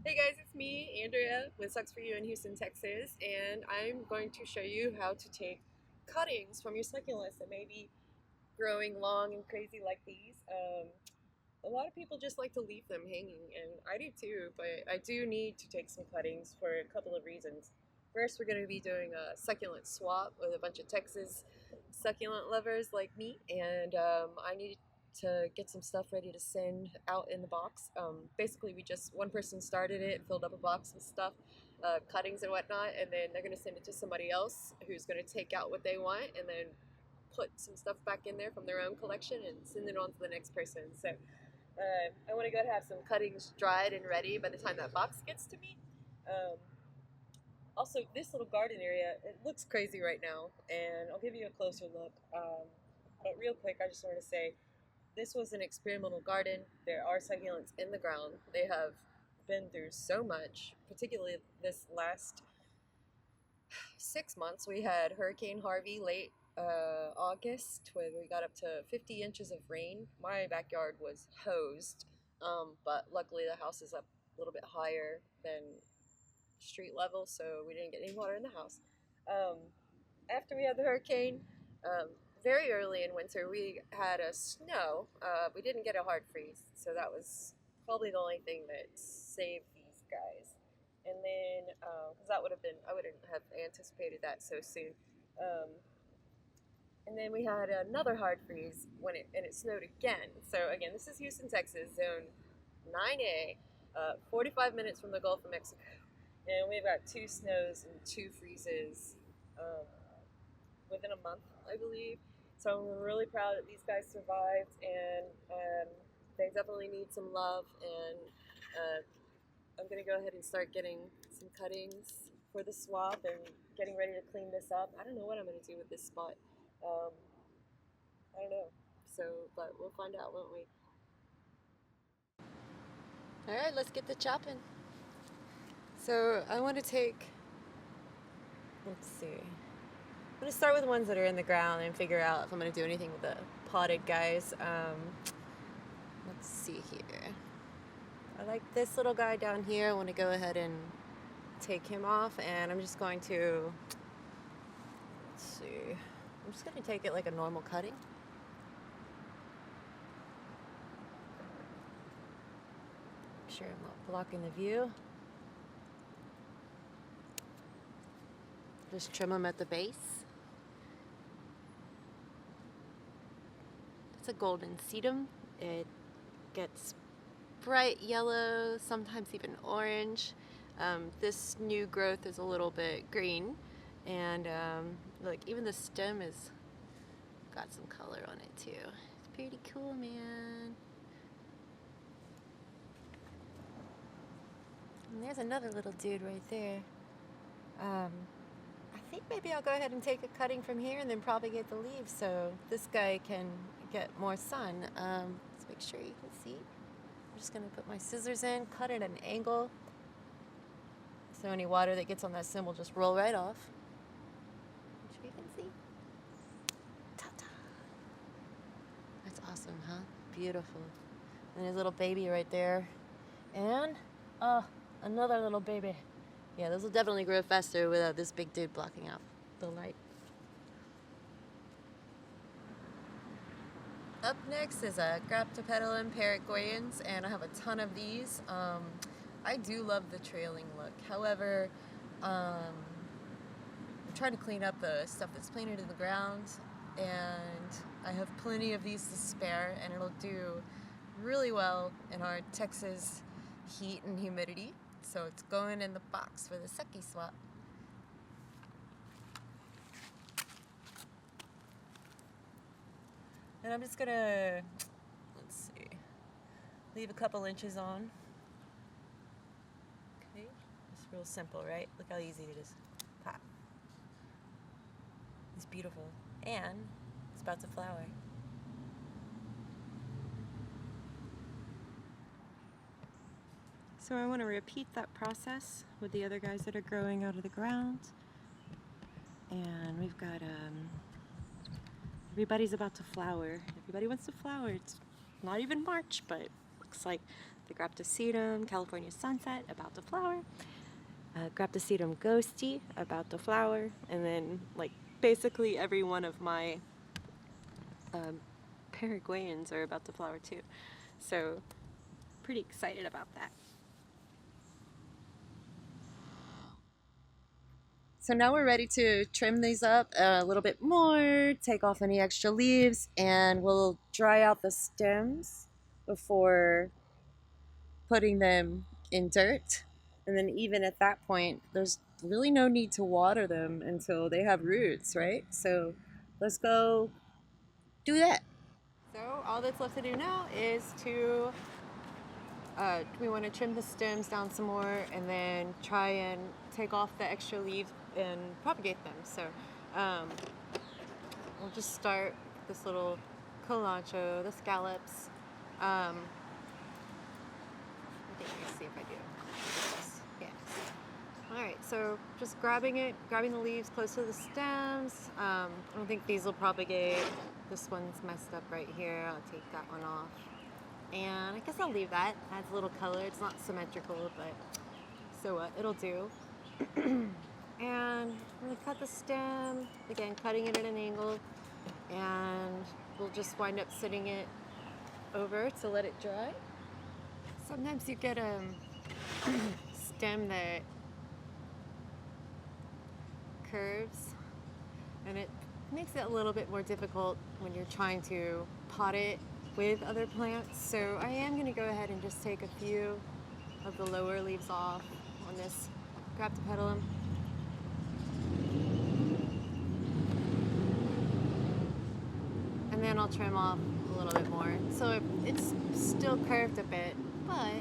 Hey guys, it's me, Andrea, with Sucs For You in Houston, Texas, and I'm going to show you how to take cuttings from your succulents that may be growing long and crazy like these. A lot of people just like to leave them hanging, and I do too, but I do need to take some cuttings for a couple of reasons. First, we're going to be doing a succulent swap with a bunch of Texas succulent lovers like me, and I need to get some stuff ready to send out in the box. Basically, one person started it, filled up a box with stuff, cuttings and whatnot, and then they're going to send it to somebody else who's going to take out what they want and then put some stuff back in there from their own collection and send it on to the next person. So I want to go and have some cuttings dried and ready by the time that box gets to me. Um, Also, this little garden area, it looks crazy right now, and I'll give you a closer look. But real quick, I just want to say this was an experimental garden. There are succulents in the ground. They have been through so much, particularly this last 6 months. We had Hurricane Harvey late August, where we got up to 50 inches of rain. My backyard was hosed, but luckily the house is up a little bit higher than street level, so we didn't get any water in the house. Um, After we had the hurricane, very early in winter, we had a snow. We didn't get a hard freeze, so that was probably the only thing that saved these guys. And then, because I wouldn't have anticipated that so soon. Um, and then we had another hard freeze and it snowed again. So again, this is Houston, Texas, zone 9A, 45 minutes from the Gulf of Mexico. And we've got 2 snows and 2 freezes within a month, I believe. So I'm really proud that these guys survived, and they definitely need some love. And I'm going to go ahead and start getting some cuttings for the swap and getting ready to clean this up. I don't know what I'm going to do with this spot. Um, I don't know. So, but we'll find out, won't we? All right, let's get the chopping. So I want to take, let's see. I'm going to start with the ones that are in the ground and figure out if I'm going to do anything with the potted guys. Let's see here. I like this little guy down here. I want to go ahead and take him off, and I'm just going to, let's see. I'm just going to take it like a normal cutting. Make sure I'm not blocking the view. Just trim them at the base. It's a golden sedum. It gets bright yellow, sometimes even orange. This new growth is a little bit green, and look, even the stem has got some color on it too. It's pretty cool, man. And there's another little dude right there. I think maybe I'll go ahead and take a cutting from here and then propagate the leaves so this guy can get more sun. Let's make sure you can see. I'm just going to put my scissors in, cut it at an angle, so any water that gets on that stem will just roll right off. Make sure you can see. Ta-ta. That's awesome, huh? Beautiful. And there's a little baby right there. And, another little baby. Yeah, those will definitely grow faster without this big dude blocking out the light. Up next is a Graptopetalum paragoyans, and I have a ton of these. I do love the trailing look. However, I'm trying to clean up the stuff that's planted in the ground, and I have plenty of these to spare, and it'll do really well in our Texas heat and humidity. So it's going in the box for the sucky swap. And I'm just gonna, let's see, leave a couple inches on. Okay, it's real simple, right? Look how easy it is. Pop. It's beautiful. And it's about to flower. So I want to repeat that process with the other guys that are growing out of the ground. And we've got, everybody's about to flower. Everybody wants to flower. It's not even March, but looks like the Graptosedum California Sunset, about to flower. Graptosedum Ghosty, about to flower. And then like basically every one of my Paraguayans are about to flower too. So pretty excited about that. So now we're ready to trim these up a little bit more, take off any extra leaves, and we'll dry out the stems before putting them in dirt. And then even at that point, there's really no need to water them until they have roots, right? So let's go do that. So all that's left to do now is to we want to trim the stems down some more and then try and take off the extra leaves and propagate them. So we'll just start this little colancho, the scallops. I think I can see if I do. Yes. All right, so just grabbing the leaves close to the stems. I don't think these will propagate. This one's messed up right here. I'll take that one off. And I guess I'll leave that. Adds a little color. It's not symmetrical, but so what? It'll do. And I'm gonna cut the stem, again, cutting it at an angle, and we'll just wind up sitting it over to let it dry. Sometimes you get a stem that curves, and it makes it a little bit more difficult when you're trying to pot it with other plants. So I am going to go ahead and just take a few of the lower leaves off on this Graptopetalum. And then I'll trim off a little bit more. So it's still curved a bit, but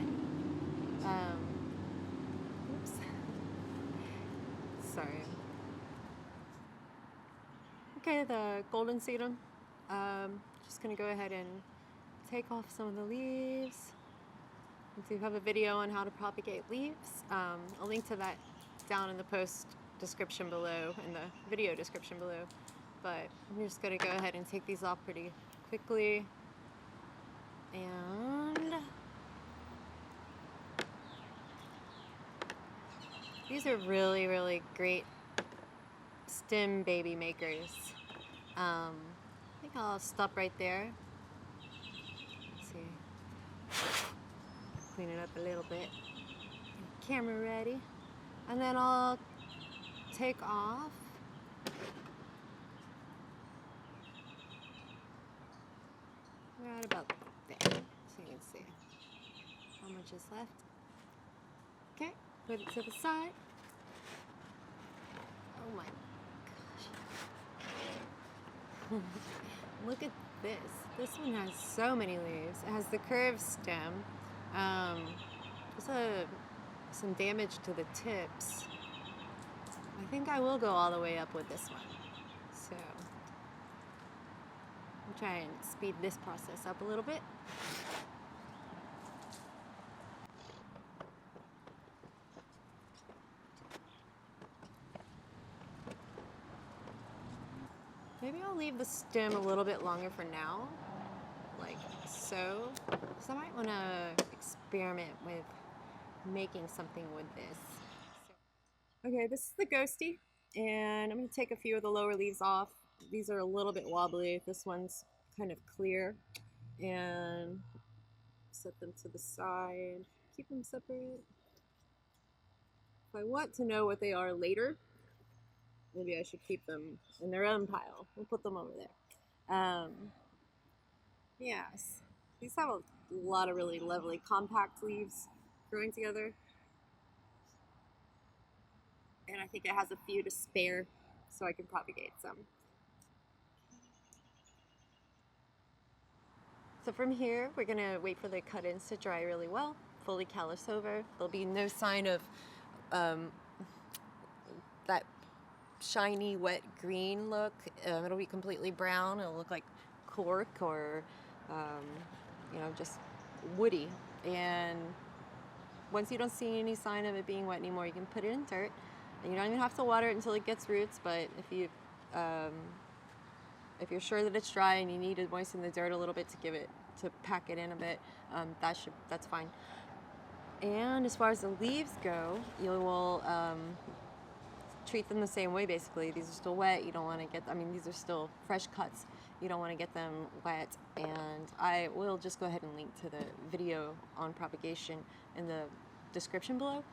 oops. Sorry. Okay, the golden sedum. Just gonna go ahead and take off some of the leaves. I do have a video on how to propagate leaves. I'll link to that down in the post description below, in the video description below. But I'm just gonna go ahead and take these off pretty quickly. And these are really, really great stem baby makers. I think I'll stop right there. Let's see. Clean it up a little bit. Camera ready. And then I'll take off right about there, so you can see how much is left. Okay, put it to the side. Oh my gosh. Look at this. This one has so many leaves. It has the curved stem. There's some damage to the tips. I think I will go all the way up with this one. So I'll try and speed this process up a little bit. Maybe I'll leave the stem a little bit longer for now, like so. So I might want to experiment with making something with this. Okay, this is the ghosty, and I'm going to take a few of the lower leaves off. These are a little bit wobbly. This one's kind of clear, and set them to the side. Keep them separate. If I want to know what they are later, maybe I should keep them in their own pile. We'll put them over there. Yes, these have a lot of really lovely compact leaves growing together. And I think it has a few to spare, so I can propagate some. So from here, we're gonna wait for the cut-ins to dry really well, fully callus over. There'll be no sign of that shiny, wet green look. It'll be completely brown. It'll look like cork or, just woody. And once you don't see any sign of it being wet anymore, you can put it in dirt. And you don't even have to water it until it gets roots, but if you if you're sure that it's dry and you need to moisten the dirt a little bit to pack it in a bit, that's fine. And as far as the leaves go, you will treat them the same way basically. These are still wet. You don't want to get, these are still fresh cuts. You don't want to get them wet. And I will just go ahead and link to the video on propagation in the description below.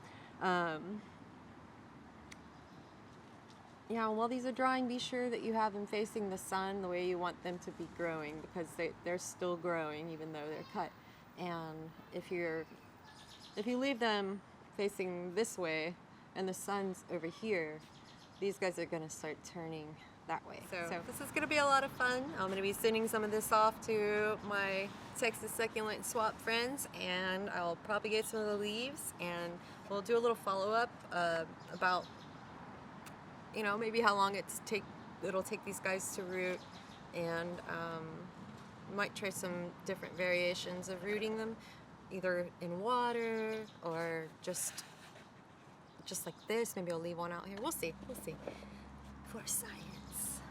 Yeah, while these are drying, be sure that you have them facing the sun the way you want them to be growing, because they're still growing even though they're cut. And if you leave them facing this way and the sun's over here, these guys are gonna start turning that way. So this is gonna be a lot of fun. I'm gonna be sending some of this off to my Texas succulent swap friends, and I'll propagate some of the leaves, and we'll do a little follow-up about, you know, maybe how long it'll take these guys to root, and might try some different variations of rooting them, either in water or just like this. Maybe I'll leave one out here. We'll see. For science.